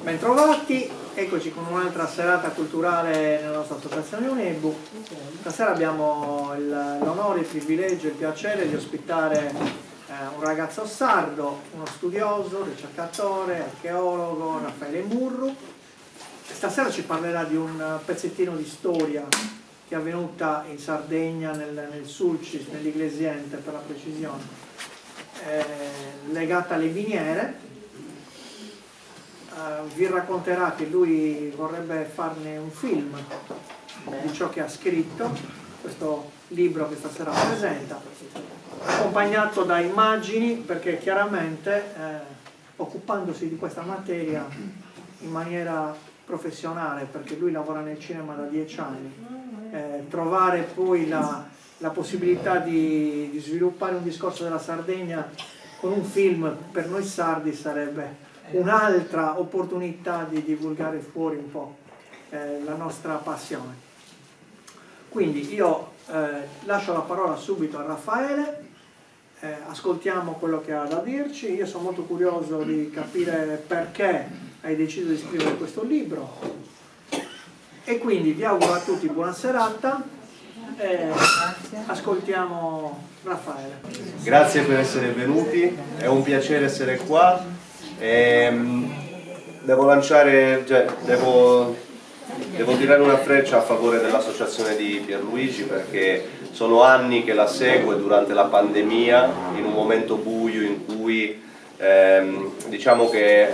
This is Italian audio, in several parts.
Bentrovati, eccoci con un'altra serata culturale nella nostra associazione UNEBU. Stasera abbiamo l'onore, il privilegio e il piacere di ospitare un ragazzo sardo, uno studioso, ricercatore, archeologo, Raffaele Murru. Stasera ci parlerà di un pezzettino di storia che è avvenuta in Sardegna, nel Sulcis, nell'Iglesiente per la precisione, legata alle miniere. Vi racconterà che lui vorrebbe farne un film di ciò che ha scritto, questo libro che stasera presenta, accompagnato da immagini, perché chiaramente occupandosi di questa materia in maniera professionale, perché lui lavora nel cinema da 10 anni, trovare poi la possibilità di sviluppare un discorso della Sardegna con un film per noi sardi sarebbe un'altra opportunità di divulgare fuori un po' la nostra passione. Quindi io lascio la parola subito a Raffaele, ascoltiamo quello che ha da dirci. Io sono molto curioso di capire perché hai deciso di scrivere questo libro e quindi vi auguro a tutti buona serata e ascoltiamo Raffaele. Grazie per essere venuti, è un piacere essere qua. Devo lanciare, devo tirare una freccia a favore dell'associazione di Pierluigi, perché sono anni che la seguo durante la pandemia, in un momento buio in cui diciamo che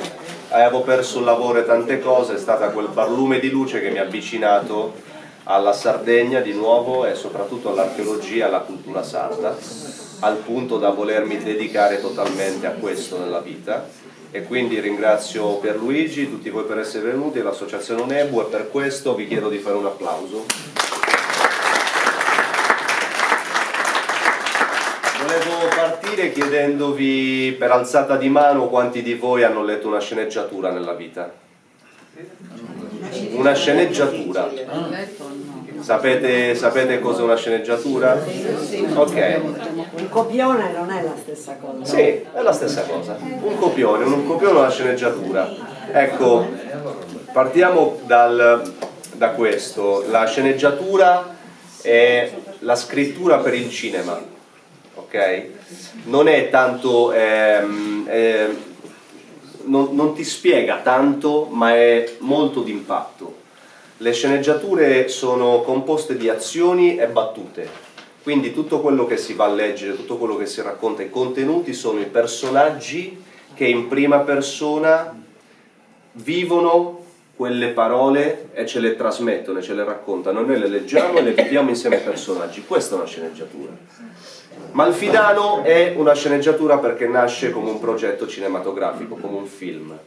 avevo perso il lavoro e tante cose. È stata quel barlume di luce che mi ha avvicinato alla Sardegna di nuovo e soprattutto all'archeologia e alla cultura sarda, al punto da volermi dedicare totalmente a questo nella vita. E quindi ringrazio Pierluigi, tutti voi per essere venuti, l'associazione UNEBU, e per questo vi chiedo di fare un applauso. Volevo partire chiedendovi per alzata di mano quanti di voi hanno letto una sceneggiatura nella vita. Una sceneggiatura. Sapete cos'è una sceneggiatura? Ok. Un copione non è la stessa cosa. Sì, è la stessa cosa. Un copione è una sceneggiatura. Ecco, partiamo da questo. La sceneggiatura è la scrittura per il cinema, ok? Non è tanto, non ti spiega tanto, ma è molto d'impatto. Le sceneggiature sono composte di azioni e battute, quindi tutto quello che si va a leggere, tutto quello che si racconta, i contenuti sono i personaggi che in prima persona vivono quelle parole e ce le trasmettono, ce le raccontano. Noi le leggiamo e le viviamo insieme ai personaggi. Questa è una sceneggiatura. Malfidano è una sceneggiatura perché nasce come un progetto cinematografico, come un film.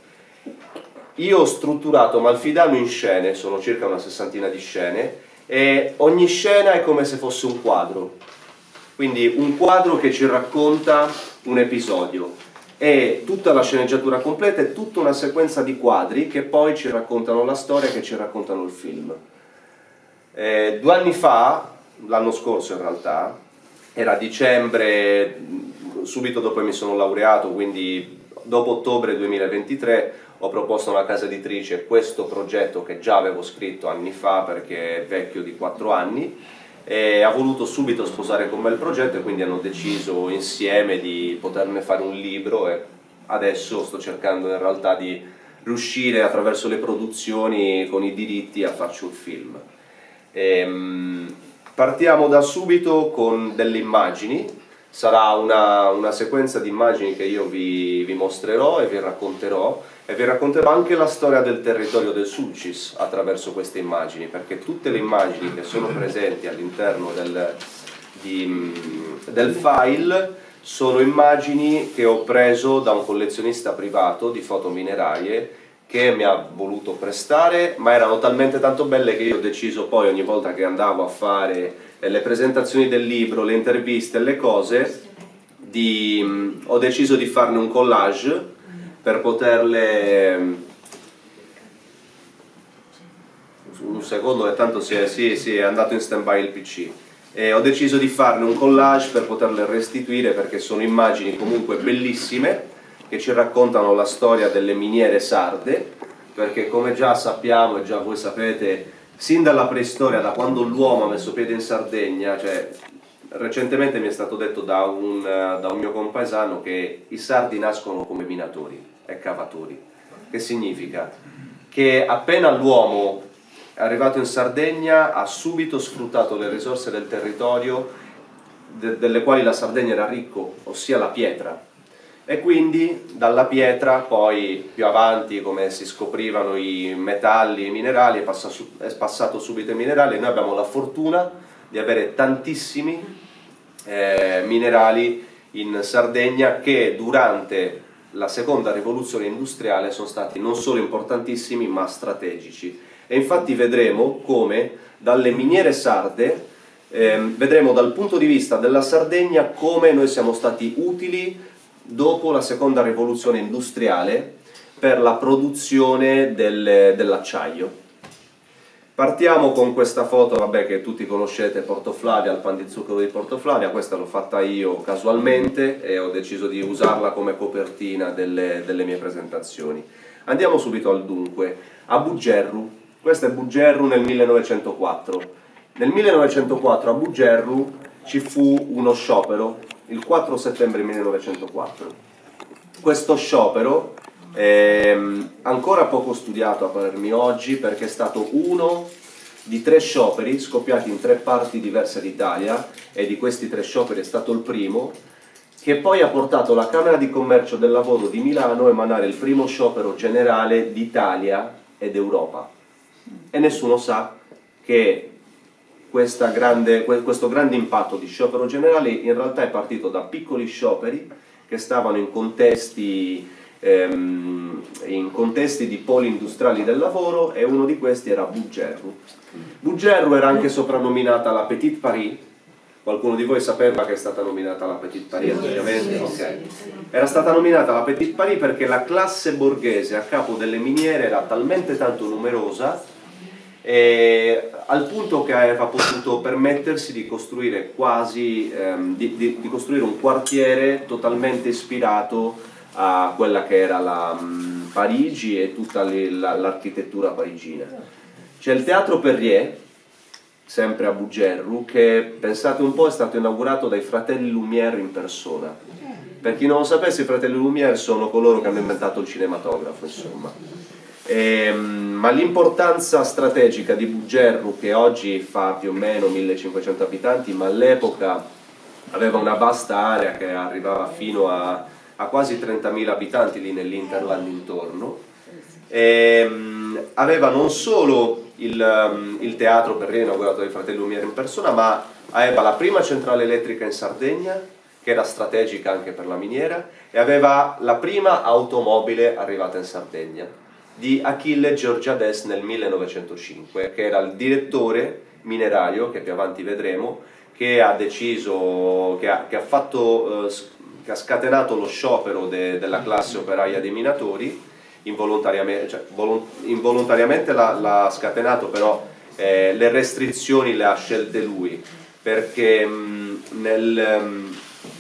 Io ho strutturato Malfidano in scene, sono circa una 60ina di scene, e ogni scena è come se fosse un quadro, quindi un quadro che ci racconta un episodio, e tutta la sceneggiatura completa è tutta una sequenza di quadri che poi ci raccontano la storia, che ci raccontano il film. 2 anni fa, l'anno scorso in realtà, era dicembre, subito dopo che mi sono laureato, quindi dopo ottobre 2023, ho proposto a una casa editrice questo progetto che già avevo scritto anni fa, perché è vecchio di 4 anni, e ha voluto subito sposare con me il progetto, e quindi hanno deciso insieme di poterne fare un libro, e adesso sto cercando in realtà di riuscire attraverso le produzioni con i diritti a farci un film. Partiamo da subito con delle immagini. Sarà una sequenza di immagini che io vi mostrerò e vi racconterò anche la storia del territorio del Sulcis attraverso queste immagini, perché tutte le immagini che sono presenti all'interno del file sono immagini che ho preso da un collezionista privato di foto minerarie che mi ha voluto prestare, ma erano talmente tanto belle che io ho deciso poi, ogni volta che andavo a fare le presentazioni del libro, le interviste, le cose, ho deciso di farne un collage per poterle... Un secondo, e tanto sì, è andato in stand-by il PC. Ho deciso di farne un collage per poterle restituire, perché sono immagini comunque bellissime che ci raccontano la storia delle miniere sarde, perché come già sappiamo e già voi sapete, sin dalla preistoria, da quando l'uomo ha messo piede in Sardegna, cioè recentemente mi è stato detto da un mio compaesano che i sardi nascono come minatori e cavatori. Che significa? Che appena l'uomo è arrivato in Sardegna ha subito sfruttato le risorse del territorio delle quali la Sardegna era ricco, ossia la pietra. E quindi dalla pietra poi più avanti, come si scoprivano i metalli e i minerali, è passato subito ai minerali, e noi abbiamo la fortuna di avere tantissimi minerali in Sardegna che durante la seconda rivoluzione industriale sono stati non solo importantissimi ma strategici. E infatti vedremo come dalle miniere sarde, vedremo dal punto di vista della Sardegna come noi siamo stati utili dopo la seconda rivoluzione industriale per la produzione dell'acciaio. Partiamo con questa foto, vabbè, che tutti conoscete, Portoflavia, il pan di zucchero di Portoflavia. Questa l'ho fatta io casualmente e ho deciso di usarla come copertina delle mie presentazioni. Andiamo subito al dunque. A Bugerru, questo è Bugerru nel 1904. Nel 1904 a Bugerru ci fu uno sciopero, il 4 settembre 1904. Questo sciopero ancora poco studiato a parer oggi, perché è stato uno di 3 scioperi scoppiati in 3 parti diverse d'Italia, e di questi 3 scioperi è stato il primo, che poi ha portato la Camera di Commercio del Lavoro di Milano a emanare il primo sciopero generale d'Italia ed Europa. E nessuno sa che questo grande impatto di sciopero generale in realtà è partito da piccoli scioperi che stavano in contesti di poli industriali del lavoro, e uno di questi era Bugerru. Bugerru era anche soprannominata la Petite Paris. Qualcuno di voi sapeva che è stata nominata la Petite Paris anticamente? Ok. Era stata nominata la Petite Paris perché la classe borghese a capo delle miniere era talmente tanto numerosa al punto che aveva potuto permettersi di costruire di costruire un quartiere totalmente ispirato a quella che era la Parigi e tutta l'architettura parigina. C'è il Teatro Perrier, sempre a Bugerru, che, pensate un po', è stato inaugurato dai fratelli Lumière in persona. Per chi non lo sapesse, i fratelli Lumière sono coloro che hanno inventato il cinematografo, insomma. Ma l'importanza strategica di Bugerru, che oggi fa più o meno 1500 abitanti, ma all'epoca aveva una vasta area che arrivava fino a quasi 30.000 abitanti lì nell'Interland intorno, aveva non solo il teatro Perrier inaugurato dai fratelli Lumière in persona, ma aveva la prima centrale elettrica in Sardegna, che era strategica anche per la miniera, e aveva la prima automobile arrivata in Sardegna, di Achille Georgiades nel 1905, che era il direttore minerario, che più avanti vedremo, che ha deciso, che ha scatenato lo sciopero della classe operaia dei minatori, involontariamente l'ha scatenato, però le restrizioni le ha scelte lui, perché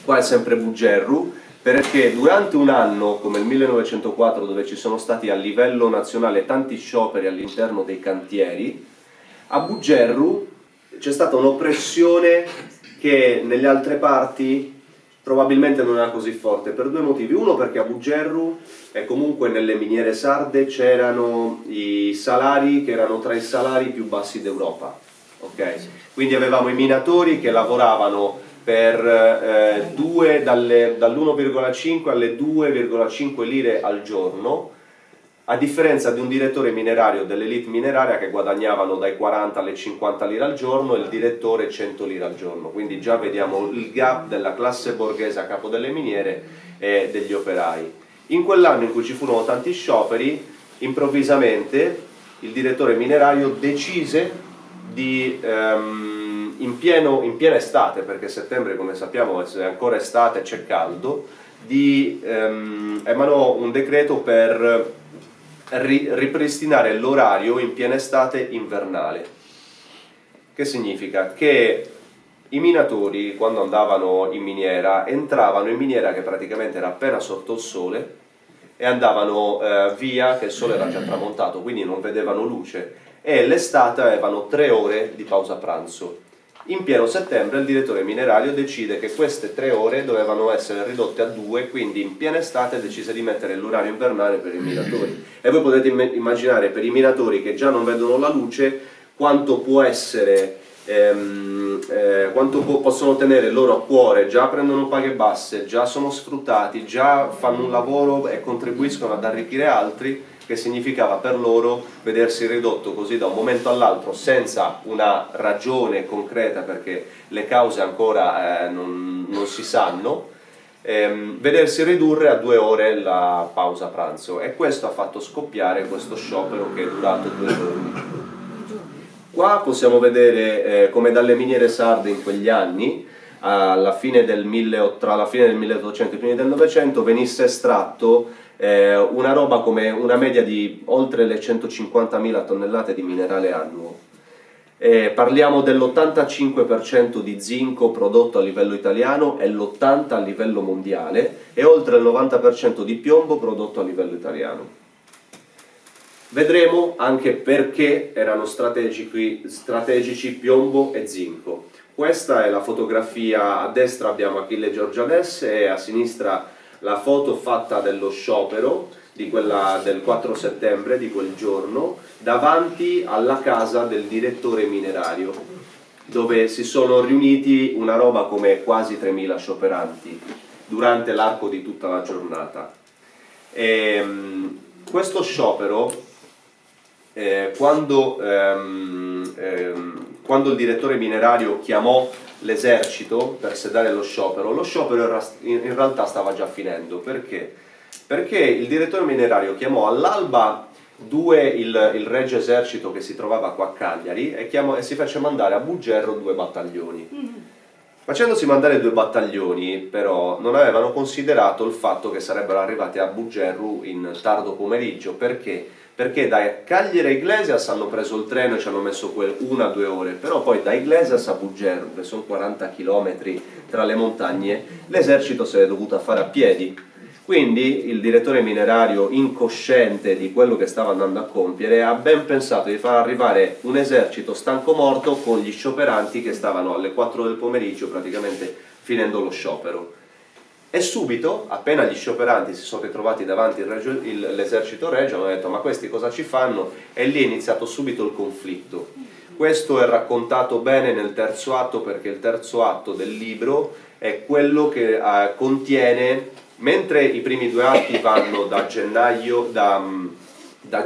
qua è sempre Bugerru, perché durante un anno come il 1904, dove ci sono stati a livello nazionale tanti scioperi all'interno dei cantieri, a Bugerru c'è stata un'oppressione che nelle altre parti probabilmente non era così forte, per 2 motivi. Uno, perché a Bugerru e comunque nelle miniere sarde c'erano i salari che erano tra i salari più bassi d'Europa, okay? Quindi avevamo i minatori che lavoravano per dall'1,5 alle 2,5 lire al giorno, a differenza di un direttore minerario dell'elite mineraria che guadagnavano dai 40 alle 50 lire al giorno e il direttore 100 lire al giorno. Quindi già vediamo il gap della classe borghese a capo delle miniere e degli operai. In quell'anno in cui ci furono tanti scioperi, improvvisamente il direttore minerario decise di in piena estate, perché settembre, come sappiamo, è ancora estate e c'è caldo, emanò un decreto per ripristinare l'orario in piena estate invernale. Che significa? Che i minatori, quando andavano in miniera, entravano in miniera che praticamente era appena sotto il sole, e andavano via che il sole era già tramontato, quindi non vedevano luce, e l'estate avevano 3 ore di pausa pranzo. In pieno settembre il direttore minerario decide che queste 3 ore dovevano essere ridotte a 2, quindi in piena estate decise di mettere l'orario invernale per i minatori. E voi potete immaginare per i minatori che già non vedono la luce quanto può essere, possono tenere loro a cuore, già prendono paghe basse, già sono sfruttati, già fanno un lavoro e contribuiscono ad arricchire altri, che significava per loro vedersi ridotto così da un momento all'altro senza una ragione concreta, perché le cause ancora non si sanno, vedersi ridurre a 2 ore la pausa pranzo, e questo ha fatto scoppiare questo sciopero che è durato 2 giorni. Qua possiamo vedere come dalle miniere sarde in quegli anni, tra la fine del 1800 e i primi del 900, venisse estratto una roba come una media di oltre le 150.000 tonnellate di minerale annuo. Parliamo dell'85% di zinco prodotto a livello italiano e l'80% a livello mondiale, e oltre il 90% di piombo prodotto a livello italiano. Vedremo anche perché erano strategici piombo e zinco. Questa è la fotografia: a destra abbiamo Achille Georgiades e a sinistra la foto fatta dello sciopero del 4 settembre, di quel giorno, davanti alla casa del direttore minerario, dove si sono riuniti una roba come quasi 3.000 scioperanti durante l'arco di tutta la giornata. Questo sciopero, quando il direttore minerario chiamò l'esercito per sedare lo sciopero in realtà stava già finendo. Perché? Perché il direttore minerario chiamò all'alba il regio esercito che si trovava qua a Cagliari e si fece mandare a Bugerro 2 battaglioni. Facendosi mandare 2 battaglioni, però, non avevano considerato il fatto che sarebbero arrivati a Bugerro in tardo pomeriggio. Perché? Perché da Cagliari a Iglesias hanno preso il treno e ci hanno messo 1-2 ore, però poi da Iglesias a Bugerro, che sono 40 km tra le montagne, l'esercito se l'è dovuto fare a piedi. Quindi il direttore minerario, incosciente di quello che stava andando a compiere, ha ben pensato di far arrivare un esercito stanco morto con gli scioperanti che stavano alle 4 del pomeriggio praticamente finendo lo sciopero. E subito, appena gli scioperanti si sono ritrovati davanti l'esercito regio, hanno detto: ma questi cosa ci fanno? E lì è iniziato subito il conflitto. Questo è raccontato bene nel terzo atto, perché il terzo atto del libro è quello che contiene, mentre i primi 2 atti vanno da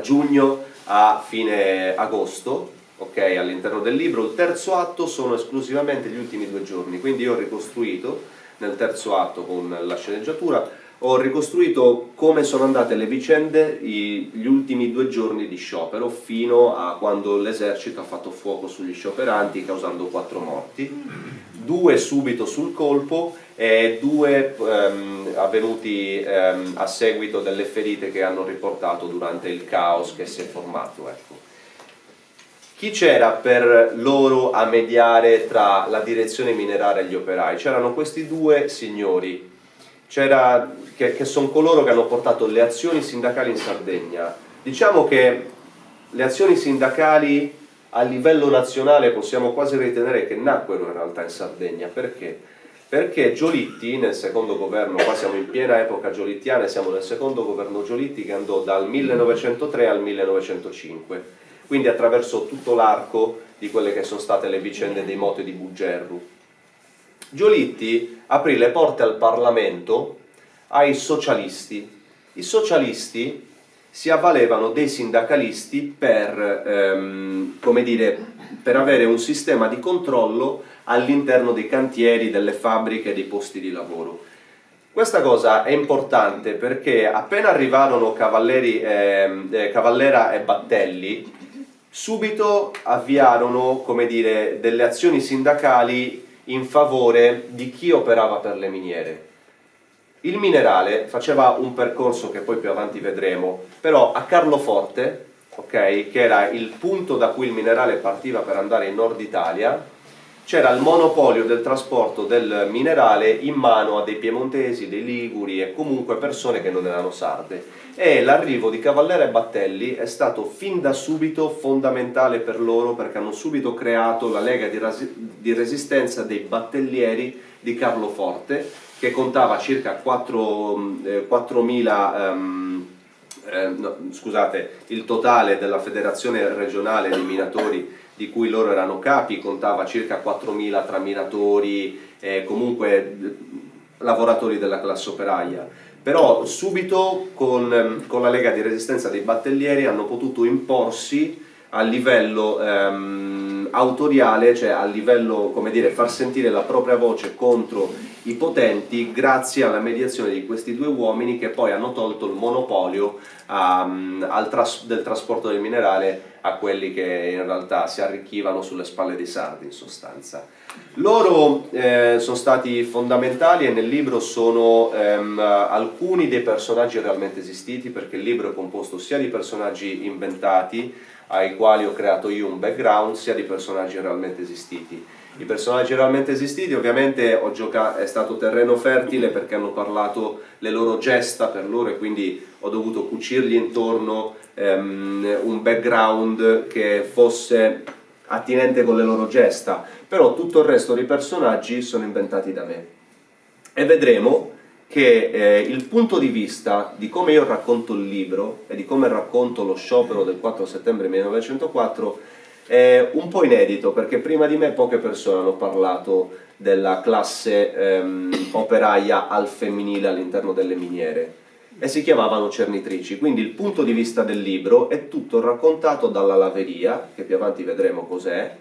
giugno a fine agosto, okay, all'interno del libro, il terzo atto sono esclusivamente gli ultimi 2 giorni. Quindi io ho ricostruito nel terzo atto, con la sceneggiatura, ho ricostruito come sono andate le vicende gli ultimi 2 giorni di sciopero, fino a quando l'esercito ha fatto fuoco sugli scioperanti causando 4 morti, 2 subito sul colpo e 2 avvenuti a seguito delle ferite che hanno riportato durante il caos che si è formato, ecco. Chi c'era per loro a mediare tra la direzione mineraria e gli operai? C'erano questi 2 signori, che sono coloro che hanno portato le azioni sindacali in Sardegna. Diciamo che le azioni sindacali a livello nazionale possiamo quasi ritenere che nacquero in realtà in Sardegna. Perché? Perché Giolitti, nel secondo governo, qua siamo in piena epoca giolittiana e siamo nel secondo governo Giolitti, che andò dal 1903 al 1905. Quindi attraverso tutto l'arco di quelle che sono state le vicende dei moti di Bugerru. Giolitti aprì le porte al Parlamento ai socialisti. I socialisti si avvalevano dei sindacalisti per, come dire, per avere un sistema di controllo all'interno dei cantieri, delle fabbriche, dei posti di lavoro. Questa cosa è importante perché appena arrivarono Cavallera e Battelli, subito avviarono, come dire, delle azioni sindacali in favore di chi operava per le miniere. Il minerale faceva un percorso che poi più avanti vedremo, però a Carloforte, okay, che era il punto da cui il minerale partiva per andare in Nord Italia, c'era il monopolio del trasporto del minerale in mano a dei piemontesi, dei liguri e comunque persone che non erano sarde. E l'arrivo di Cavallera e Battelli è stato fin da subito fondamentale per loro, perché hanno subito creato la Lega di Resistenza dei Battellieri di Carloforte, che contava circa 4.000, scusate, il totale della federazione regionale dei minatori di cui loro erano capi contava circa 4.000 tra minatori e comunque lavoratori della classe operaia. Però subito con la Lega di Resistenza dei Battellieri hanno potuto imporsi a livello autoriale, cioè a livello, come dire, far sentire la propria voce contro i potenti, grazie alla mediazione di questi due uomini che poi hanno tolto il monopolio del trasporto del minerale a quelli che in realtà si arricchivano sulle spalle dei sardi, in sostanza. Loro sono stati fondamentali e nel libro sono alcuni dei personaggi realmente esistiti, perché il libro è composto sia di personaggi inventati ai quali ho creato io un background, sia di personaggi realmente esistiti. I personaggi realmente esistiti ovviamente è stato terreno fertile, perché hanno parlato le loro gesta per loro e quindi ho dovuto cucirgli intorno un background che fosse attinente con le loro gesta, però tutto il resto dei personaggi sono inventati da me. E vedremo che il punto di vista di come io racconto il libro e di come racconto lo sciopero del 4 settembre 1904 è un po' inedito, perché prima di me poche persone hanno parlato della classe operaia al femminile all'interno delle miniere, e si chiamavano cernitrici. Quindi il punto di vista del libro è tutto raccontato dalla laveria, che più avanti vedremo cos'è,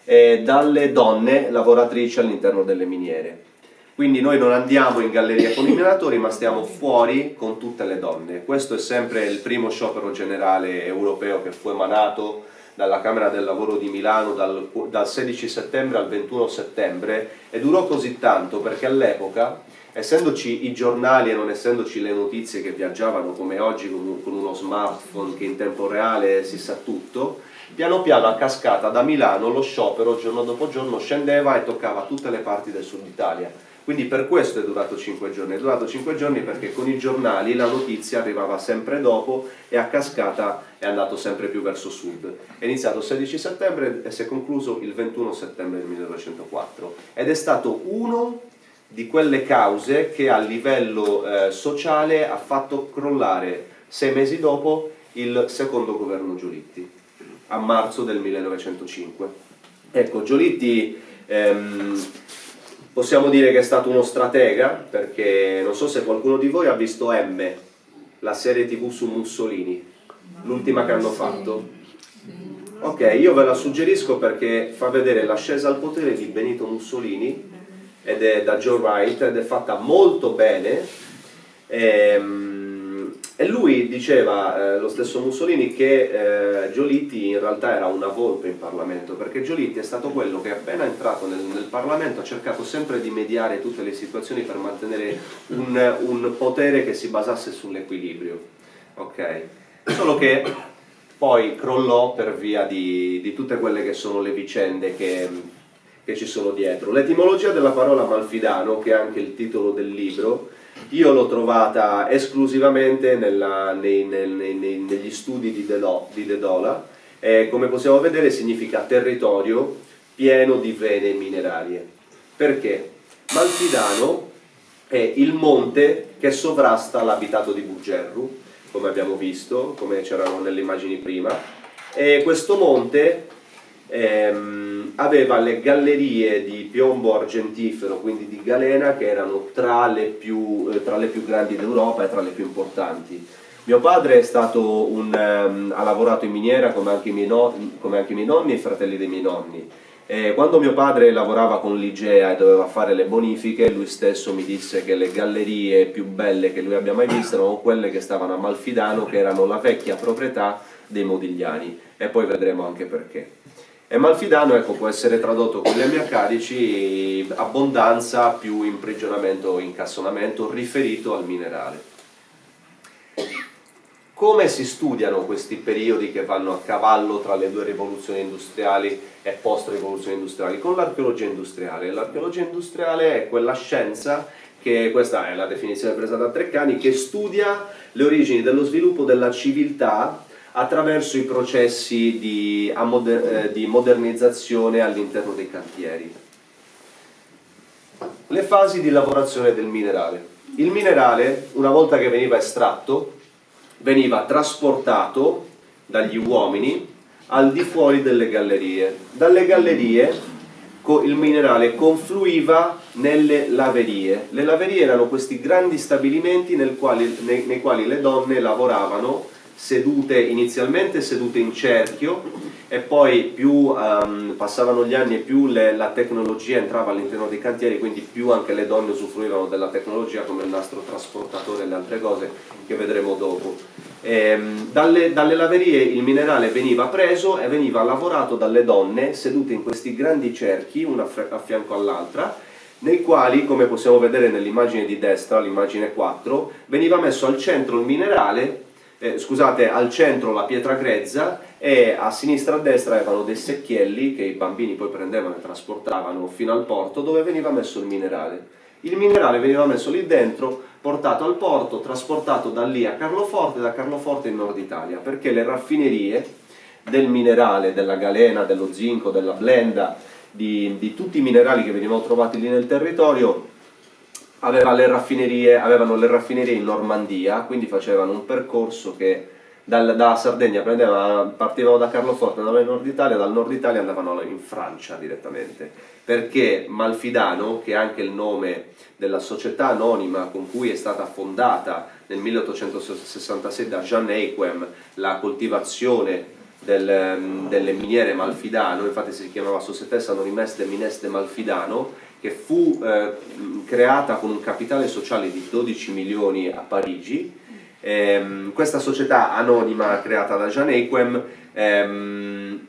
e dalle donne lavoratrici all'interno delle miniere. Quindi noi non andiamo in galleria con i minatori, ma stiamo fuori con tutte le donne. Questo è sempre il primo sciopero generale europeo che fu emanato dalla Camera del Lavoro di Milano dal 16 settembre al 21 settembre, e durò così tanto perché all'epoca, essendoci i giornali e non essendoci le notizie che viaggiavano come oggi con uno smartphone che in tempo reale si sa tutto, piano piano a cascata da Milano lo sciopero giorno dopo giorno scendeva e toccava tutte le parti del sud Italia. Quindi per questo è durato 5 giorni, è durato 5 giorni perché con i giornali la notizia arrivava sempre dopo e a cascata è andato sempre più verso sud. È iniziato il 16 settembre e si è concluso il 21 settembre del 1904 ed è stato uno di quelle cause che a livello sociale ha fatto crollare 6 mesi dopo il secondo governo Giolitti, a marzo del 1905. Ecco, Giolitti possiamo dire che è stato uno stratega, perché non so se qualcuno di voi ha visto M, la serie TV su Mussolini, l'ultima che hanno fatto. Ok, io ve la suggerisco perché fa vedere l'ascesa al potere di Benito Mussolini, ed è da Joe Wright, ed è fatta molto bene. E lui diceva, lo stesso Mussolini, che Giolitti in realtà era una volpe in Parlamento, perché Giolitti è stato quello che appena entrato nel Parlamento ha cercato sempre di mediare tutte le situazioni per mantenere un potere che si basasse sull'equilibrio. Okay? Solo che poi crollò per via di tutte quelle che sono le vicende che ci sono dietro. L'etimologia della parola malfidano, che è anche il titolo del libro, io l'ho trovata esclusivamente negli studi di Dedola, e come possiamo vedere significa territorio pieno di vene minerarie. Perché? Malfidano è il monte che sovrasta l'abitato di Bugerru, come abbiamo visto, come c'erano nelle immagini prima, e questo monte aveva le gallerie di piombo argentifero, quindi di galena, che erano tra le più grandi d'Europa e tra le più importanti. Mio padre è stato ha lavorato in miniera come anche i miei nonni e i fratelli dei miei nonni. Quando mio padre lavorava con l'Igea e doveva fare le bonifiche, lui stesso mi disse che le gallerie più belle che lui abbia mai visto erano quelle che stavano a Malfidano, che erano la vecchia proprietà dei Modigliani, e poi vedremo anche perché. E Malfidano, ecco, può essere tradotto con gli acadici abbondanza più imprigionamento o incastonamento riferito al minerale. Come si studiano questi periodi che vanno a cavallo tra le due rivoluzioni industriali e post-rivoluzioni industriali? Con l'archeologia industriale. L'archeologia industriale è quella scienza che, questa è la definizione presa da Treccani, che studia le origini dello sviluppo della civiltà attraverso i processi di modernizzazione all'interno dei cantieri. Le fasi di lavorazione del minerale. Il minerale, una volta che veniva estratto, veniva trasportato dagli uomini al di fuori delle gallerie. Dalle gallerie il minerale confluiva nelle laverie. Le laverie erano questi grandi stabilimenti nei quali le donne lavoravano inizialmente sedute in cerchio, e poi più passavano gli anni e più la tecnologia entrava all'interno dei cantieri, quindi più anche le donne usufruivano della tecnologia, come il nastro trasportatore e le altre cose che vedremo dopo. Dalle laverie il minerale veniva preso e veniva lavorato dalle donne sedute in questi grandi cerchi, una a fianco all'altra, nei quali, come possiamo vedere nell'immagine di destra, l'immagine 4, veniva messo al centro il minerale, al centro la pietra grezza, e a sinistra e a destra avevano dei secchielli che i bambini poi prendevano e trasportavano fino al porto, dove veniva messo il minerale. Il minerale veniva messo lì dentro, portato al porto, trasportato da lì a Carloforte, da Carloforte in Nord Italia, perché le raffinerie del minerale, della galena, dello zinco, della blenda, di tutti i minerali che venivano trovati lì nel territorio, avevano le raffinerie in Normandia, quindi facevano un percorso che da Sardegna partivano da Carloforte, andavano in Nord Italia, dal Nord Italia andavano in Francia direttamente, perché Malfidano, che è anche il nome della società anonima con cui è stata fondata nel 1866 da Jean Eiquem la coltivazione delle miniere Malfidano, infatti si chiamava Société Anonymes des Mines de Malfidano, che fu creata con un capitale sociale di 12 milioni a Parigi. Questa società anonima creata da Jean Eiquem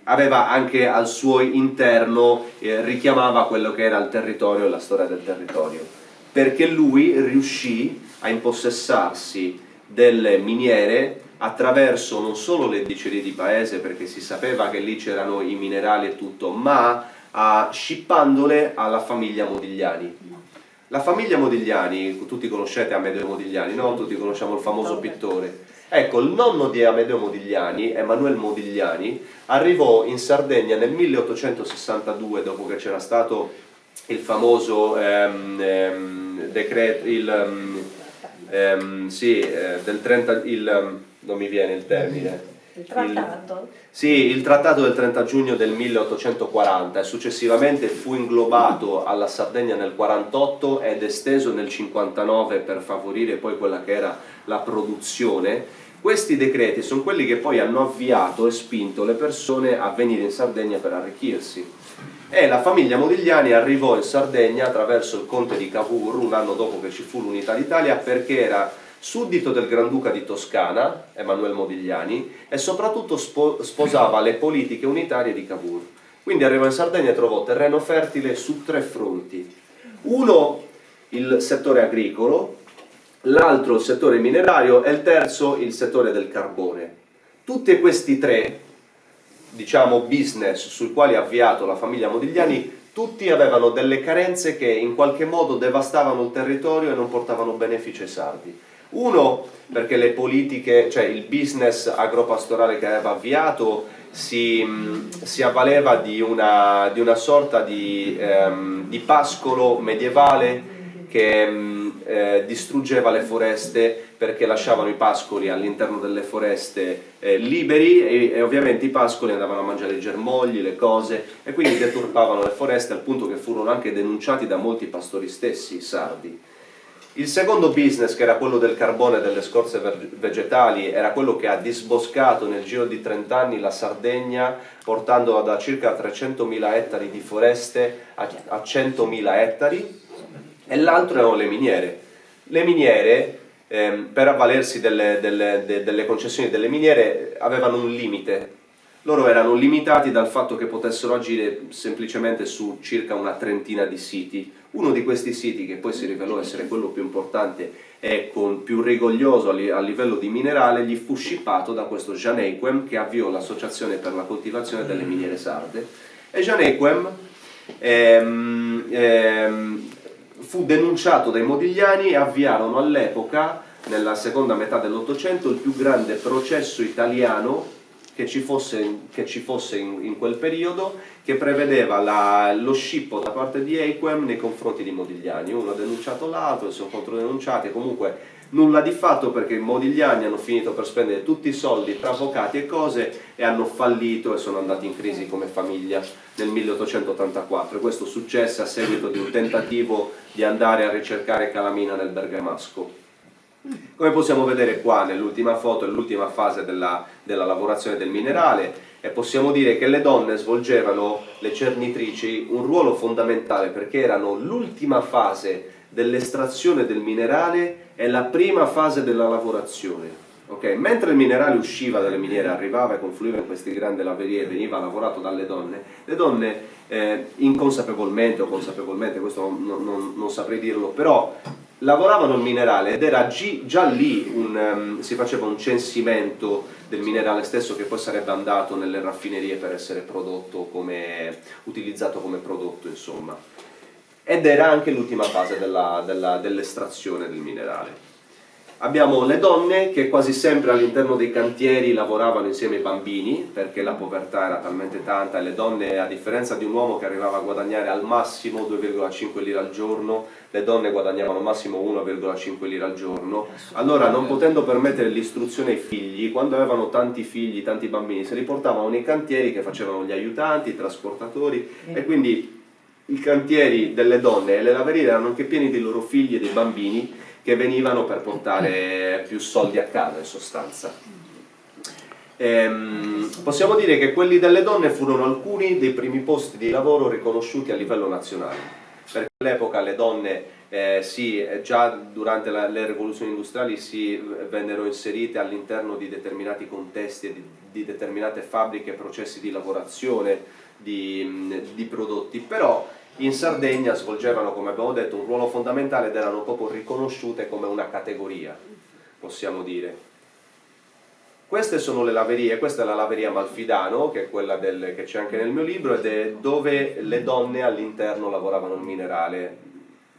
aveva anche al suo interno, richiamava quello che era il territorio e la storia del territorio, perché lui riuscì a impossessarsi delle miniere attraverso non solo le dicerie di paese, perché si sapeva che lì c'erano i minerali e tutto, ma scippandole alla famiglia Modigliani. La famiglia Modigliani, tutti conoscete Amedeo Modigliani, no? Tutti conosciamo il famoso pittore. Ecco, il nonno di Amedeo Modigliani, Emanuele Modigliani, arrivò in Sardegna nel 1862, dopo che c'era stato il famoso decreto, del 30, non mi viene il termine. Il trattato? Il trattato del 30 giugno del 1840, e successivamente fu inglobato alla Sardegna nel 48 ed esteso nel 59 per favorire poi quella che era la produzione. Questi decreti sono quelli che poi hanno avviato e spinto le persone a venire in Sardegna per arricchirsi. E la famiglia Modigliani arrivò in Sardegna attraverso il conte di Cavour un anno dopo che ci fu l'unità d'Italia, perché era suddito del Granduca di Toscana, Emanuele Modigliani, e soprattutto sposava le politiche unitarie di Cavour. Quindi arrivò in Sardegna e trovò terreno fertile su 3 fronti. Uno, il settore agricolo, l'altro il settore minerario e il terzo il settore del carbone. Tutti questi 3, diciamo, business sui quali ha avviato la famiglia Modigliani, tutti avevano delle carenze che in qualche modo devastavano il territorio e non portavano benefici ai sardi. Uno, perché le politiche, cioè il business agropastorale che aveva avviato si avvaleva di una sorta di pascolo medievale che distruggeva le foreste, perché lasciavano i pascoli all'interno delle foreste liberi, e ovviamente i pascoli andavano a mangiare i germogli, le cose, e quindi deturpavano le foreste, al punto che furono anche denunciati da molti pastori stessi sardi. Il secondo business, che era quello del carbone e delle scorze vegetali, era quello che ha disboscato nel giro di 30 anni la Sardegna, portandola da circa 300.000 ettari di foreste a 100.000 ettari, e l'altro erano le miniere. Le miniere, per avvalersi delle concessioni delle miniere, avevano un limite. Loro erano limitati dal fatto che potessero agire semplicemente su circa una trentina di siti. Uno di questi siti, che poi si rivelò essere quello più importante e più rigoglioso a livello di minerale, gli fu scippato da questo Jan Eiquem, che avviò l'Associazione per la coltivazione delle miniere sarde. E Jan Eiquem fu denunciato dai Modigliani e avviarono all'epoca, nella seconda metà dell'Ottocento, il più grande processo italiano che ci fosse in quel periodo, che prevedeva lo scippo da parte di Eiquem nei confronti di Modigliani. Uno ha denunciato l'altro, si sono controdenunciati, comunque nulla di fatto, perché i Modigliani hanno finito per spendere tutti i soldi tra avvocati e cose e hanno fallito e sono andati in crisi come famiglia nel 1884. Questo successe a seguito di un tentativo di andare a ricercare calamina nel Bergamasco. Come possiamo vedere qua nell'ultima foto, è l'ultima fase della lavorazione del minerale, e possiamo dire che le donne svolgevano, le cernitrici, un ruolo fondamentale, perché erano l'ultima fase dell'estrazione del minerale e la prima fase della lavorazione. Okay? Mentre il minerale usciva dalle miniere, arrivava e confluiva in queste grandi laverie e veniva lavorato dalle donne, le donne inconsapevolmente o consapevolmente, questo non saprei dirlo, però lavoravano il minerale, ed era già lì si faceva un censimento del minerale stesso, che poi sarebbe andato nelle raffinerie per essere utilizzato come prodotto, insomma. Ed era anche l'ultima fase dell'estrazione del minerale. Abbiamo le donne che quasi sempre all'interno dei cantieri lavoravano insieme ai bambini, perché la povertà era talmente tanta, e le donne, a differenza di un uomo che arrivava a guadagnare al massimo 2,5 lire al giorno, le donne guadagnavano al massimo 1,5 lire al giorno. Allora, non potendo permettere l'istruzione ai figli, quando avevano tanti figli, tanti bambini, se li portavano nei cantieri che facevano gli aiutanti, i trasportatori, e quindi i cantieri delle donne e le laverie erano anche pieni dei loro figli e dei bambini, che venivano per portare più soldi a casa, in sostanza. Possiamo dire che quelli delle donne furono alcuni dei primi posti di lavoro riconosciuti a livello nazionale, perché all'epoca le donne già durante le rivoluzioni industriali si vennero inserite all'interno di determinati contesti e di determinate fabbriche e processi di lavorazione di prodotti, però in Sardegna svolgevano, come abbiamo detto, un ruolo fondamentale ed erano proprio riconosciute come una categoria, possiamo dire. Queste sono le laverie, questa è la laveria Malfidano, che è quella che c'è anche nel mio libro, ed è dove le donne all'interno lavoravano il minerale.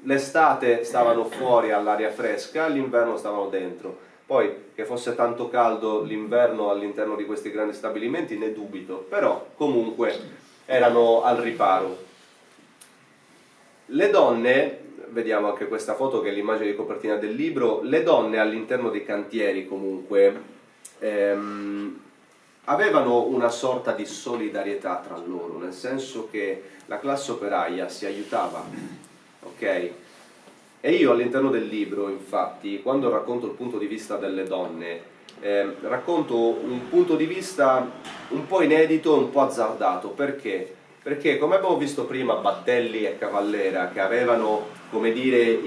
L'estate stavano fuori all'aria fresca, l'inverno stavano dentro. Poi che fosse tanto caldo l'inverno all'interno di questi grandi stabilimenti ne dubito, però comunque erano al riparo. Le donne, vediamo anche questa foto che è l'immagine di copertina del libro, le donne all'interno dei cantieri comunque avevano una sorta di solidarietà tra loro, nel senso che la classe operaia si aiutava, ok? E io all'interno del libro, infatti, quando racconto il punto di vista delle donne, racconto un punto di vista un po' inedito e un po' azzardato. Perché? Perché, come abbiamo visto prima, Battelli e Cavallera, che avevano, come dire,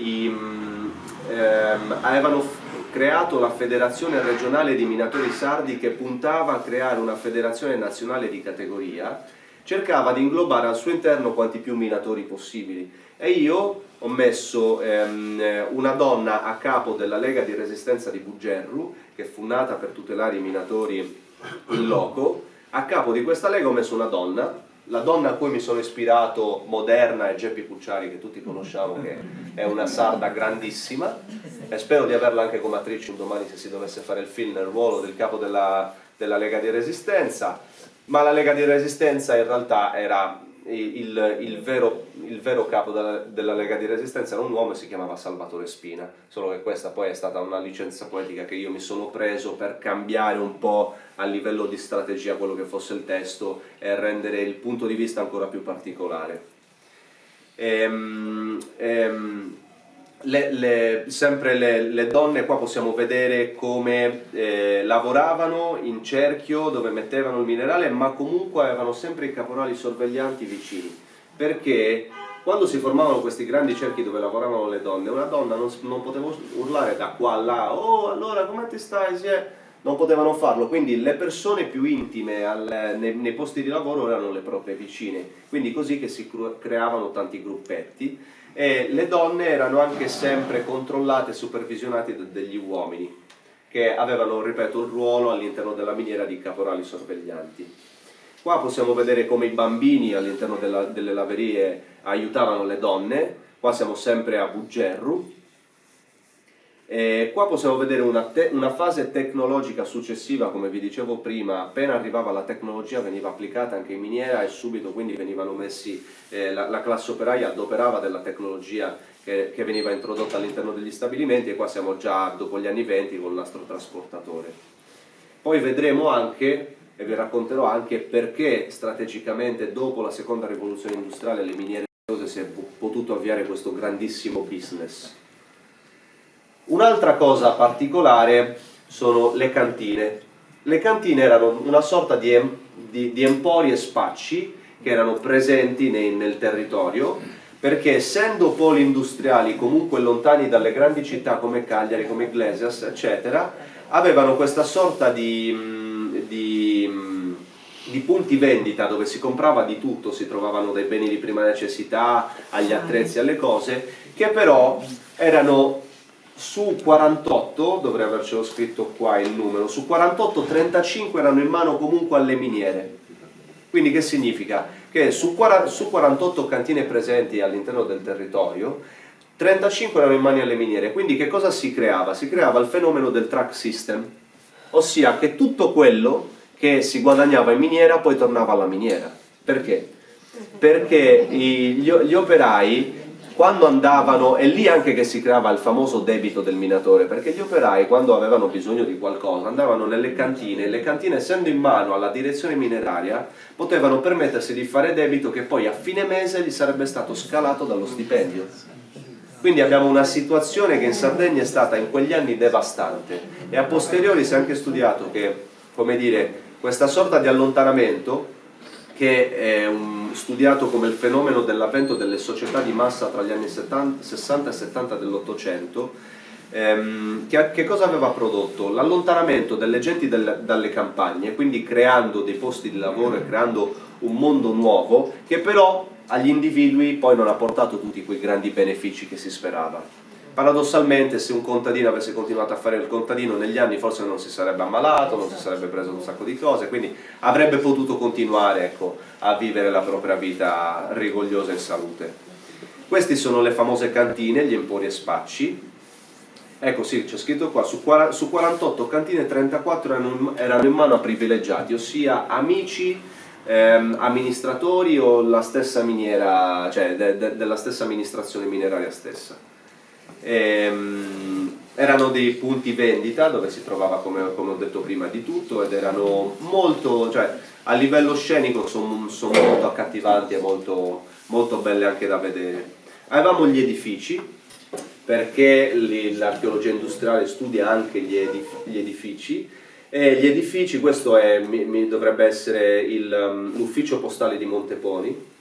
avevano creato la Federazione Regionale di Minatori Sardi, che puntava a creare una federazione nazionale di categoria, cercava di inglobare al suo interno quanti più minatori possibili. E io ho messo una donna a capo della Lega di Resistenza di Bugerru, che fu nata per tutelare i minatori in loco. A capo di questa Lega ho messo una donna. La donna a cui mi sono ispirato, moderna, è Geppi Cucciari, che tutti conosciamo, che è una sarda grandissima, e spero di averla anche come attrice un domani, se si dovesse fare il film, nel ruolo del capo della Lega di Resistenza. Ma la Lega di Resistenza in realtà era il vero capo della Lega di Resistenza, era un uomo e si chiamava Salvatore Spina, solo che questa poi è stata una licenza poetica che io mi sono preso per cambiare un po' a livello di strategia quello che fosse il testo e rendere il punto di vista ancora più particolare. Sempre le donne, qua possiamo vedere come lavoravano in cerchio dove mettevano il minerale, ma comunque avevano sempre i caporali sorveglianti vicini, perché quando si formavano questi grandi cerchi dove lavoravano le donne, una donna non poteva urlare da qua a là: oh, allora come ti stai? non potevano farlo, quindi le persone più intime nei posti di lavoro erano le proprie vicine, quindi così che si creavano tanti gruppetti e le donne erano anche sempre controllate e supervisionate dagli uomini, che avevano, ripeto, un ruolo all'interno della miniera di caporali sorveglianti. Qua possiamo vedere come i bambini all'interno delle laverie aiutavano le donne, qua siamo sempre a Bugerru. E qua possiamo vedere una fase tecnologica successiva, come vi dicevo prima, appena arrivava la tecnologia veniva applicata anche in miniera e subito quindi venivano messi, la classe operaia adoperava della tecnologia che veniva introdotta all'interno degli stabilimenti e qua siamo già dopo gli anni 20 con il nastro trasportatore. Poi vedremo anche, e vi racconterò anche perché strategicamente dopo la seconda rivoluzione industriale le miniere si è potuto avviare questo grandissimo business. Un'altra cosa particolare sono le cantine. Le cantine erano una sorta di empori e spacci che erano presenti nel territorio, perché essendo poli industriali comunque lontani dalle grandi città come Cagliari, come Iglesias, eccetera, avevano questa sorta di punti vendita dove si comprava di tutto, si trovavano dai beni di prima necessità, agli attrezzi, alle cose, che però erano su 48, dovrei avercelo scritto qua il numero, su 48, 35 erano in mano comunque alle miniere. Quindi che significa? Che su 48 cantine presenti all'interno del territorio, 35 erano in mano alle miniere. Quindi che cosa si creava? Si creava il fenomeno del track system, ossia che tutto quello che si guadagnava in miniera poi tornava alla miniera. Perché? Perché gli operai quando andavano, è lì anche che si creava il famoso debito del minatore, perché gli operai quando avevano bisogno di qualcosa andavano nelle cantine, e le cantine essendo in mano alla direzione mineraria potevano permettersi di fare debito che poi a fine mese gli sarebbe stato scalato dallo stipendio. Quindi abbiamo una situazione che in Sardegna è stata in quegli anni devastante e a posteriori si è anche studiato che, come dire, questa sorta di allontanamento che è studiato come il fenomeno dell'avvento delle società di massa tra gli anni 60 e 70 dell'Ottocento, che cosa aveva prodotto? L'allontanamento delle genti dalle campagne, quindi creando dei posti di lavoro e creando un mondo nuovo, che però agli individui poi non ha portato tutti quei grandi benefici che si sperava. Paradossalmente, se un contadino avesse continuato a fare il contadino negli anni forse non si sarebbe ammalato, non si sarebbe preso un sacco di cose, quindi avrebbe potuto continuare, ecco, a vivere la propria vita rigogliosa in salute. Queste sono le famose cantine, gli empori e spacci. Ecco sì, c'è scritto qua, su 48 cantine 34 erano in mano a privilegiati, ossia amici, amministratori o la stessa miniera, cioè della stessa amministrazione mineraria stessa. Erano dei punti vendita dove si trovava, come ho detto prima, di tutto ed erano molto, cioè a livello scenico sono molto accattivanti e molto, molto belle anche da vedere. Avevamo gli edifici, perché l'archeologia industriale studia anche gli edifici, e gli edifici, questo dovrebbe essere l'ufficio postale di Monteponi.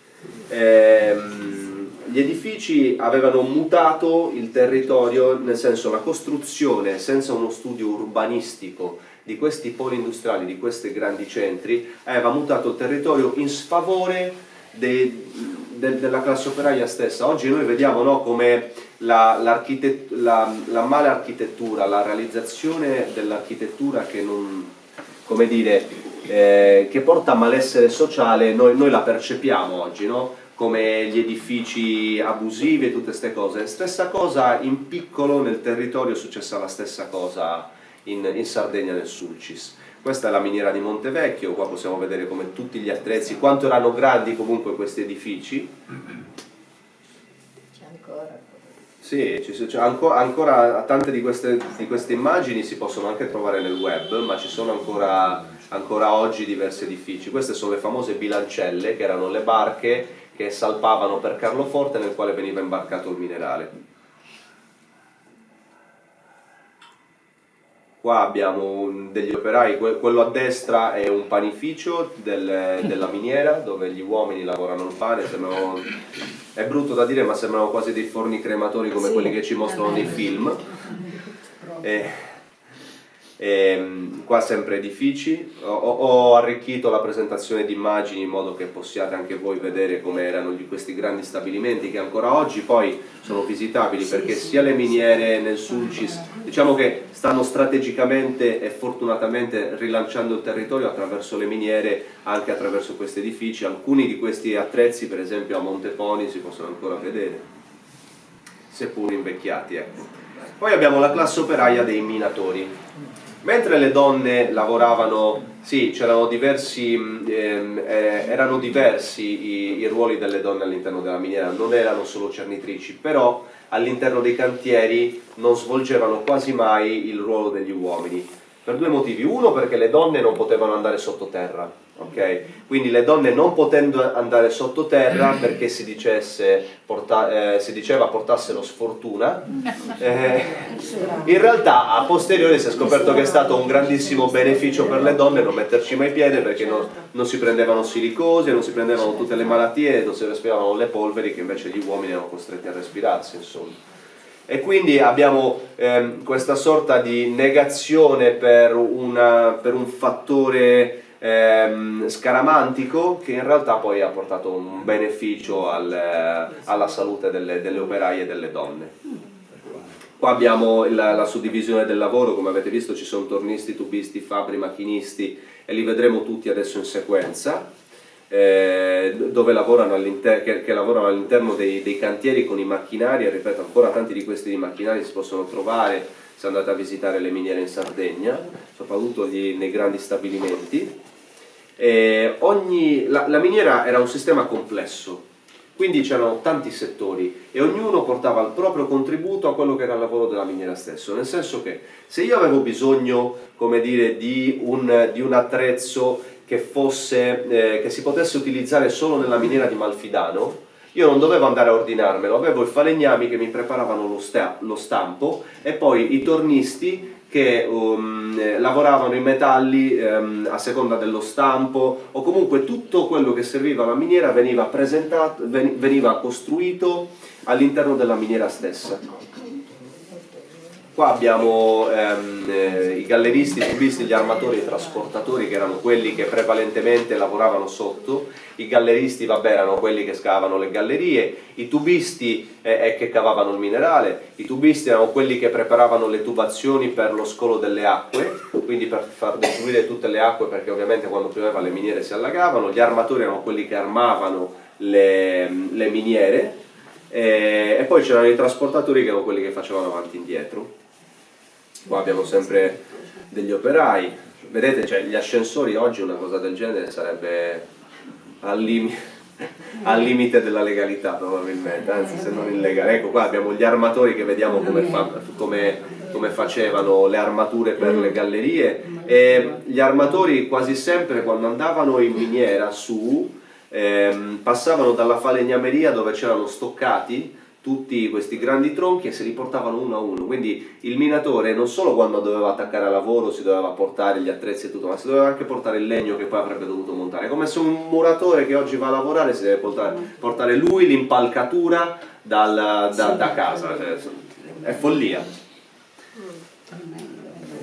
Gli edifici avevano mutato il territorio, nel senso la costruzione senza uno studio urbanistico di questi poli industriali, di questi grandi centri, aveva mutato il territorio in sfavore della classe operaia stessa. Oggi noi vediamo, no, come la mala architettura, la realizzazione dell'architettura che non, come dire, che porta a malessere sociale, noi la percepiamo oggi, no? Come gli edifici abusivi e tutte queste cose. Stessa cosa in piccolo nel territorio, è successa la stessa cosa in Sardegna nel Sulcis. Questa è la miniera di Montevecchio, qua possiamo vedere come tutti gli attrezzi, quanto erano grandi comunque questi edifici. C'è ancora. Sì, ancora tante di queste immagini si possono anche trovare nel web, ma ci sono ancora oggi diversi edifici. Queste sono le famose bilancelle, che erano le barche che salpavano per Carloforte nel quale veniva imbarcato il minerale. Qua abbiamo degli operai, quello a destra è un panificio della miniera dove gli uomini lavorano il pane, è brutto da dire ma sembrano quasi dei forni crematori come quelli che ci mostrano nei film. Qua sempre edifici, ho arricchito la presentazione di immagini in modo che possiate anche voi vedere come erano questi grandi stabilimenti che ancora oggi poi sono visitabili, perché sia le miniere nel Sulcis, diciamo che stanno strategicamente e fortunatamente rilanciando il territorio attraverso le miniere, anche attraverso questi edifici. Alcuni di questi attrezzi per esempio a Monteponi si possono ancora vedere, seppur invecchiati, ecco. Poi abbiamo la classe operaia dei minatori. Mentre le donne lavoravano, sì, c'erano erano diversi i ruoli delle donne all'interno della miniera, non erano solo cernitrici, però all'interno dei cantieri non svolgevano quasi mai il ruolo degli uomini, per due motivi. Uno, perché le donne non potevano andare sottoterra, ok? Quindi le donne non potendo andare sottoterra, perché si diceva portassero sfortuna, in realtà a posteriori si è scoperto che è stato un grandissimo beneficio per le donne non metterci mai piede, perché non si prendevano silicosi, non si prendevano tutte le malattie, non si respiravano le polveri che invece gli uomini erano costretti a respirarsi, insomma. E quindi abbiamo questa sorta di negazione per un fattore scaramantico, che in realtà poi ha portato un beneficio alla salute delle operaie e delle donne. Qua abbiamo la suddivisione del lavoro, come avete visto ci sono tornisti, tubisti, fabbri, macchinisti, e li vedremo tutti adesso in sequenza, dove lavorano che lavorano all'interno dei cantieri con i macchinari, e ripeto, ancora tanti di questi macchinari si possono trovare se andate a visitare le miniere in Sardegna, soprattutto nei grandi stabilimenti. La miniera era un sistema complesso, quindi c'erano tanti settori e ognuno portava il proprio contributo a quello che era il lavoro della miniera stesso, nel senso che se io avevo bisogno, come dire, di un attrezzo che si potesse utilizzare solo nella miniera di Malfidano, io non dovevo andare a ordinarmelo, avevo i falegnami che mi preparavano lo stampo, e poi i tornisti che lavoravano i metalli a seconda dello stampo, o comunque tutto quello che serviva alla miniera veniva costruito all'interno della miniera stessa. Qua abbiamo i galleristi, i tubisti, gli armatori e i trasportatori, che erano quelli che prevalentemente lavoravano sotto. I galleristi, vabbè, erano quelli che scavavano le gallerie, i tubisti che cavavano il minerale, i tubisti erano quelli che preparavano le tubazioni per lo scolo delle acque, quindi per far defluire tutte le acque, perché ovviamente quando pioveva le miniere si allagavano. Gli armatori erano quelli che armavano le miniere, e poi c'erano i trasportatori, che erano quelli che facevano avanti e indietro. Qua abbiamo sempre degli operai, vedete, cioè, gli ascensori oggi una cosa del genere sarebbe al limite della legalità probabilmente, anzi se non illegale. Ecco, qua abbiamo gli armatori che vediamo come facevano le armature per le gallerie, e gli armatori quasi sempre quando andavano in miniera passavano dalla falegnameria dove c'erano stoccati tutti questi grandi tronchi e se li portavano uno a uno. Quindi il minatore non solo quando doveva attaccare a lavoro si doveva portare gli attrezzi e tutto, ma si doveva anche portare il legno che poi avrebbe dovuto montare. È come se un muratore che oggi va a lavorare si deve portare lui l'impalcatura da casa, cioè, è follia.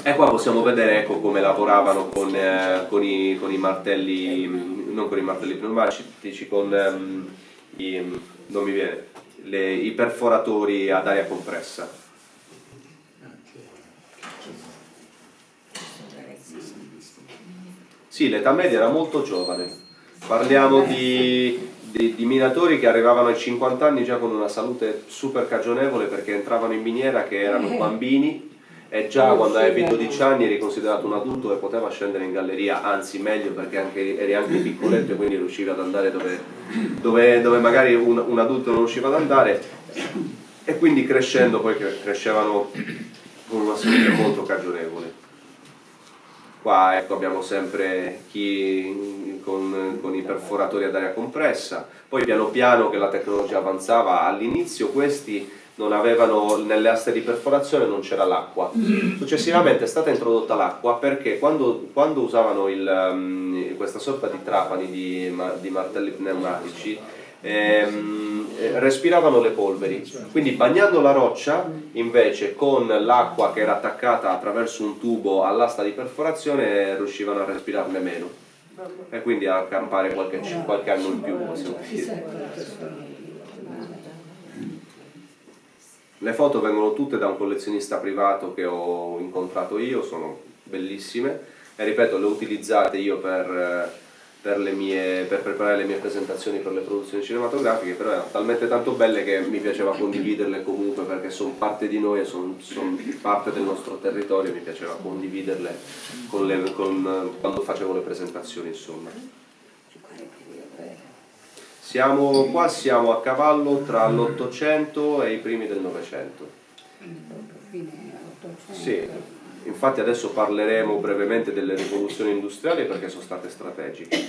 E qua possiamo vedere, ecco, come lavoravano con i martelli, non con i martelli pneumatici, non mi viene, i perforatori ad aria compressa. Sì, l'età media era molto giovane, parliamo di minatori che arrivavano ai 50 anni già con una salute super cagionevole, perché entravano in miniera che erano bambini, e già quando avevi 12 anni eri considerato un adulto e poteva scendere in galleria, anzi meglio, perché eri anche piccoletto e quindi riuscivi ad andare dove magari un adulto non riusciva ad andare, e quindi crescendo poi crescevano con una salute molto cagionevole. Qua, ecco, abbiamo sempre chi con i perforatori ad aria compressa. Poi piano piano che la tecnologia avanzava, all'inizio questi non avevano, nelle aste di perforazione non c'era l'acqua. Successivamente è stata introdotta l'acqua, perché quando usavano questa sorta di trapani di martelli pneumatici, respiravano le polveri, quindi bagnando la roccia invece con l'acqua che era attaccata attraverso un tubo all'asta di perforazione riuscivano a respirarne meno e quindi a campare qualche anno in più, possiamo dire. Le foto vengono tutte da un collezionista privato che ho incontrato io, sono bellissime e ripeto, le ho utilizzate io per preparare le mie presentazioni per le produzioni cinematografiche, però erano talmente tanto belle che mi piaceva condividerle comunque perché sono parte di noi e sono parte del nostro territorio e mi piaceva condividerle quando facevo le presentazioni, insomma. Siamo a cavallo tra l'Ottocento e i primi del Novecento. Sì, infatti adesso parleremo brevemente delle rivoluzioni industriali perché sono state strategiche.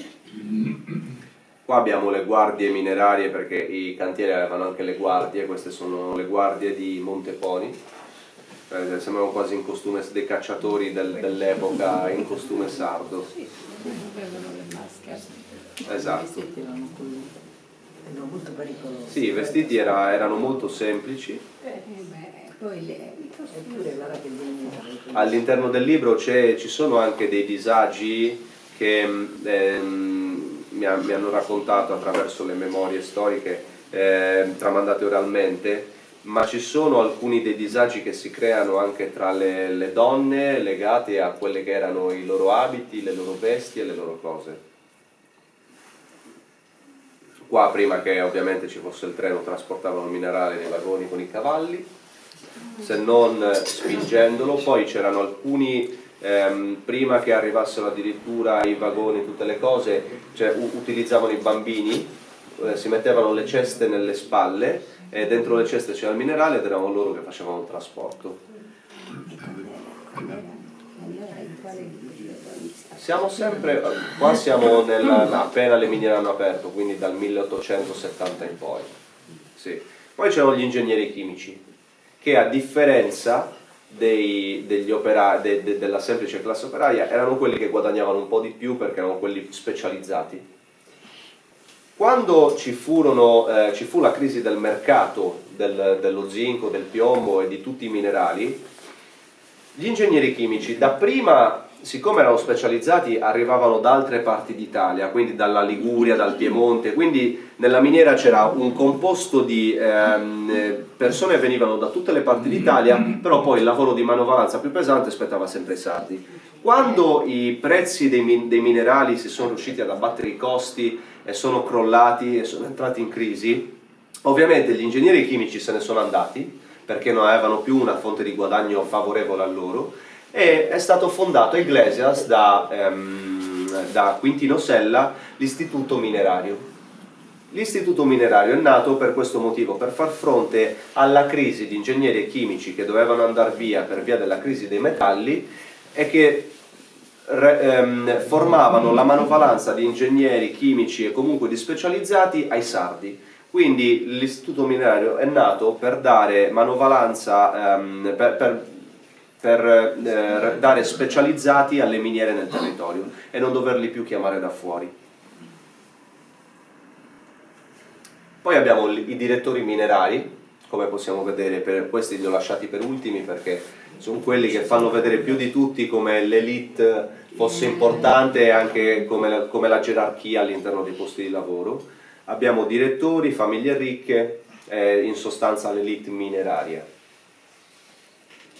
Qua abbiamo le guardie minerarie perché i cantieri avevano anche le guardie, queste sono le guardie di Monteponi. Sembrano quasi in costume dei cacciatori dell'epoca, in costume sardo. Esatto. Erano molto pericolosi. Sì, i vestiti erano molto semplici. Eppure guarda che dignità. All'interno del libro ci sono anche dei disagi che mi hanno raccontato attraverso le memorie storiche tramandate oralmente, ma ci sono alcuni dei disagi che si creano anche tra le donne legate a quelle che erano i loro abiti, le loro vesti e le loro cose. Qua prima che ovviamente ci fosse il treno trasportavano minerale nei vagoni con i cavalli, se non spingendolo. Poi c'erano alcuni, prima che arrivassero addirittura i vagoni, tutte le cose, cioè, utilizzavano i bambini, si mettevano le ceste nelle spalle e dentro le ceste c'era il minerale ed erano loro che facevano il trasporto. Siamo sempre, qua siamo appena le miniere hanno aperto, quindi dal 1870 in poi. Sì. Poi c'erano gli ingegneri chimici, che a differenza della semplice classe operaia erano quelli che guadagnavano un po' di più perché erano quelli specializzati. Quando ci fu la crisi del mercato dello zinco, del piombo e di tutti i minerali, gli ingegneri chimici dapprima, siccome erano specializzati, arrivavano da altre parti d'Italia, quindi dalla Liguria, dal Piemonte, quindi nella miniera c'era un composto di persone che venivano da tutte le parti d'Italia, però poi il lavoro di manovalanza più pesante spettava sempre ai sardi. Quando i prezzi dei minerali si sono riusciti ad abbattere i costi e sono crollati e sono entrati in crisi, ovviamente gli ingegneri chimici se ne sono andati perché non avevano più una fonte di guadagno favorevole a loro, e è stato fondato a Iglesias da Quintino Sella l'Istituto Minerario. L'Istituto Minerario è nato per questo motivo, per far fronte alla crisi di ingegneri e chimici che dovevano andare via per via della crisi dei metalli e che formavano la manovalanza di ingegneri chimici e comunque di specializzati ai sardi. Quindi l'Istituto Minerario è nato per dare manovalanza, per dare specializzati alle miniere nel territorio e non doverli più chiamare da fuori. Poi abbiamo i direttori minerari, come possiamo vedere, questi li ho lasciati per ultimi perché sono quelli che fanno vedere più di tutti come l'elite fosse importante e anche come la gerarchia all'interno dei posti di lavoro. Abbiamo direttori, famiglie ricche, in sostanza l'elite mineraria.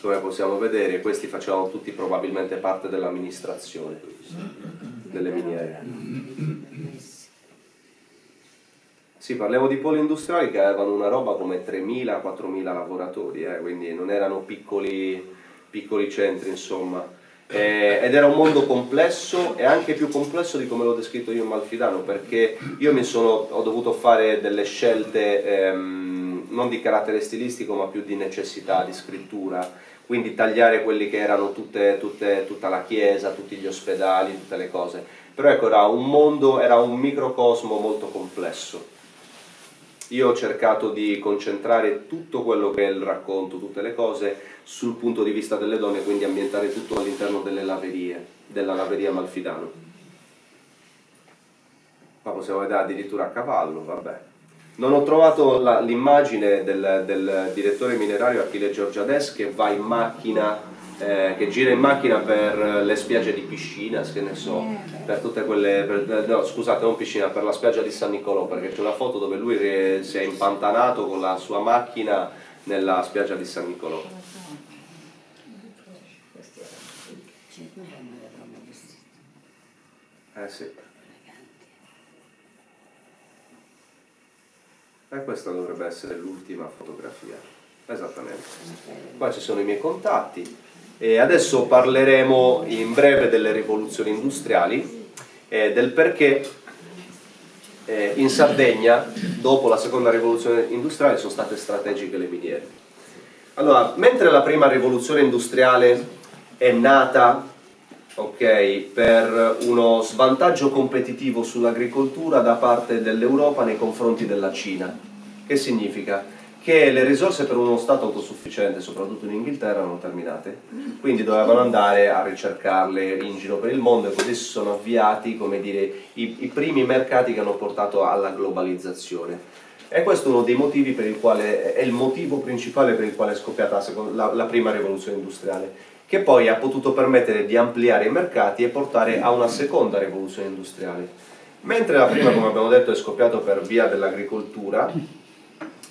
Come possiamo vedere, questi facevano tutti probabilmente parte dell'amministrazione delle miniere. Sì, parliamo di poli industriali che avevano una roba come 3.000-4.000 lavoratori, quindi non erano piccoli centri, insomma. Ed era un mondo complesso e anche più complesso di come l'ho descritto io in Malfidano, perché io ho dovuto fare delle scelte non di carattere stilistico ma più di necessità, di scrittura, quindi tagliare quelli che erano tutta la chiesa, tutti gli ospedali, tutte le cose. Però ecco, era un microcosmo molto complesso. Io ho cercato di concentrare tutto quello che è il racconto, tutte le cose, sul punto di vista delle donne, quindi ambientare tutto all'interno delle laverie, della laveria Malfidano. Qua possiamo vedere addirittura a cavallo, vabbè. Non ho trovato l'immagine del direttore minerario Achille Georgiades che va in macchina, che gira in macchina per le spiagge di Piscina, che ne so, per tutte quelle, no scusate, non Piscina, per la spiaggia di San Nicolò, perché c'è una foto dove lui si è impantanato con la sua macchina nella spiaggia di San Nicolò. Sì. E questa dovrebbe essere l'ultima fotografia. Esattamente. Qua ci sono i miei contatti. E adesso parleremo in breve delle rivoluzioni industriali e del perché in Sardegna, dopo la seconda rivoluzione industriale, sono state strategiche le miniere. Allora, mentre la prima rivoluzione industriale è nata per uno svantaggio competitivo sull'agricoltura da parte dell'Europa nei confronti della Cina. Che significa? Che le risorse per uno Stato autosufficiente, soprattutto in Inghilterra, erano terminate, quindi dovevano andare a ricercarle in giro per il mondo e così si sono avviati, come dire, i primi mercati che hanno portato alla globalizzazione. E questo è uno dei motivi per il quale, è il motivo principale per il quale è scoppiata la prima rivoluzione industriale, che poi ha potuto permettere di ampliare i mercati e portare a una seconda rivoluzione industriale. Mentre la prima, come abbiamo detto, è scoppiata per via dell'agricoltura,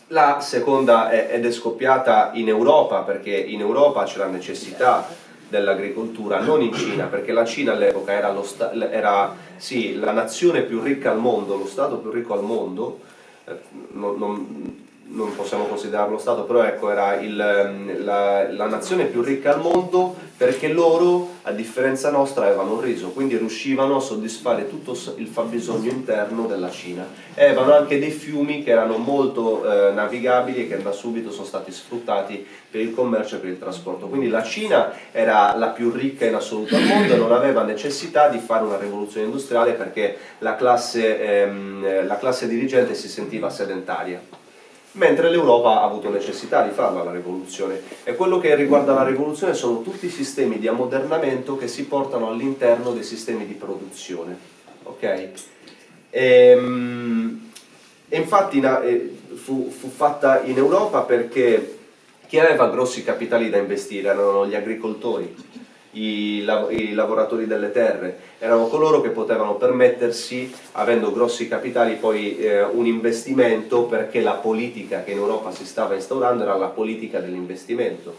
la seconda è scoppiata in Europa, perché in Europa c'è la necessità dell'agricoltura, non in Cina, perché la Cina all'epoca era sì, la nazione più ricca al mondo, lo Stato più ricco al mondo, non possiamo considerarlo Stato, però ecco, era la nazione più ricca al mondo, perché loro, a differenza nostra, avevano un riso, quindi riuscivano a soddisfare tutto il fabbisogno interno della Cina. E avevano anche dei fiumi che erano molto navigabili e che da subito sono stati sfruttati per il commercio e per il trasporto. Quindi la Cina era la più ricca in assoluto al mondo e non aveva necessità di fare una rivoluzione industriale perché la classe dirigente si sentiva sedentaria. Mentre l'Europa ha avuto necessità di farla la rivoluzione, e quello che riguarda la rivoluzione sono tutti i sistemi di ammodernamento che si portano all'interno dei sistemi di produzione. E infatti fu fatta in Europa perché chi aveva grossi capitali da investire erano gli agricoltori, i lavoratori delle terre, erano coloro che potevano permettersi, avendo grossi capitali, poi un investimento, perché la politica che in Europa si stava instaurando era la politica dell'investimento.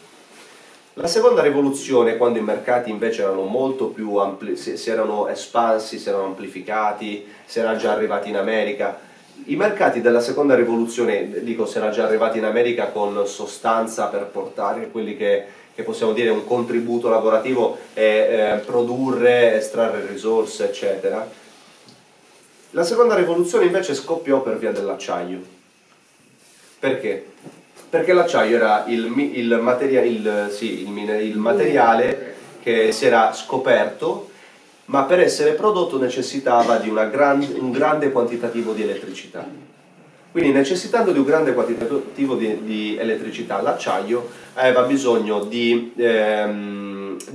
La seconda rivoluzione, quando i mercati invece erano molto più ampli, si erano espansi, si erano amplificati, si era già arrivati in America. I mercati della seconda rivoluzione, dico, si era già arrivati in America con sostanza per portare quelli che possiamo dire un contributo lavorativo e produrre, estrarre risorse, eccetera. La seconda rivoluzione invece scoppiò per via dell'acciaio. Perché? Perché l'acciaio era il materiale che si era scoperto, ma per essere prodotto necessitava di un grande quantitativo di elettricità. Quindi necessitando di un grande quantitativo di elettricità, l'acciaio aveva bisogno di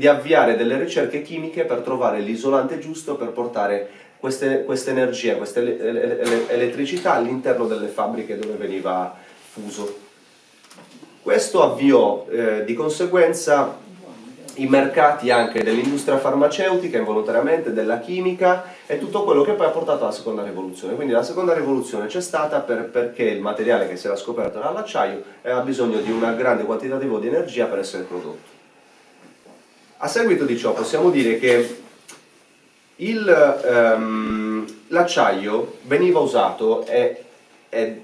avviare delle ricerche chimiche per trovare l'isolante giusto per portare questa energia, questa elettricità all'interno delle fabbriche dove veniva fuso. Questo avviò di conseguenza i mercati anche dell'industria farmaceutica, involontariamente, della chimica e tutto quello che poi ha portato alla seconda rivoluzione. Quindi la seconda rivoluzione c'è stata perché il materiale che si era scoperto era l'acciaio e aveva bisogno di un grande quantitativo di energia per essere prodotto. A seguito di ciò possiamo dire che l'acciaio veniva usato e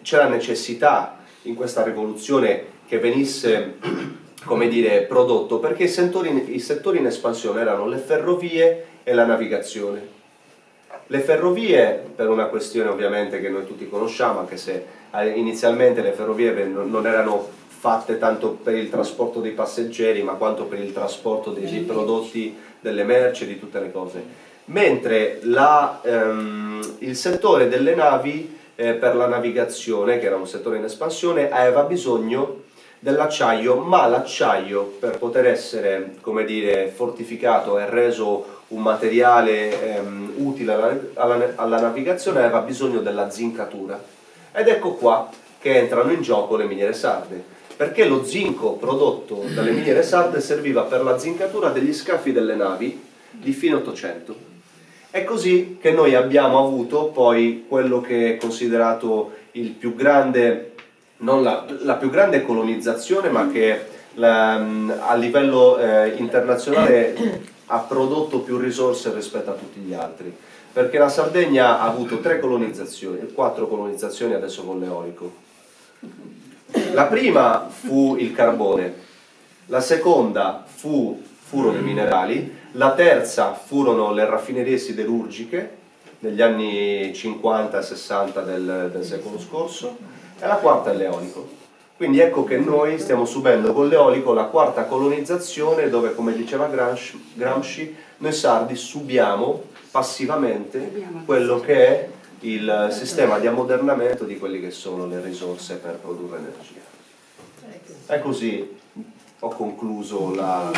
c'era necessità in questa rivoluzione che venisse, come dire, prodotto, perché i settori in espansione erano le ferrovie e la navigazione. Le ferrovie, per una questione ovviamente che noi tutti conosciamo, anche se inizialmente le ferrovie non erano fatte tanto per il trasporto dei passeggeri, ma quanto per il trasporto dei prodotti, delle merci, di tutte le cose. Mentre il settore delle navi, per la navigazione, che era un settore in espansione, aveva bisogno dell'acciaio, ma l'acciaio, per poter essere, come dire, fortificato e reso un materiale utile alla navigazione, aveva bisogno della zincatura. Ed ecco qua che entrano in gioco le miniere sarde, perché lo zinco prodotto dalle miniere sarde serviva per la zincatura degli scafi delle navi di fine 800. È così che noi abbiamo avuto poi quello che è considerato il più grande, non la più grande colonizzazione, ma che a livello internazionale ha prodotto più risorse rispetto a tutti gli altri, perché la Sardegna ha avuto 3 colonizzazioni, 4 colonizzazioni adesso con l'eolico. La prima fu il carbone, la seconda furono i minerali, la terza furono le raffinerie siderurgiche negli anni 50 e 60 del secolo scorso, e la quarta è l'eolico. Quindi ecco che noi stiamo subendo con l'eolico la quarta colonizzazione, dove, come diceva Gramsci, noi sardi subiamo passivamente quello che è il sistema di ammodernamento di quelle che sono le risorse per produrre energia. E così ho concluso la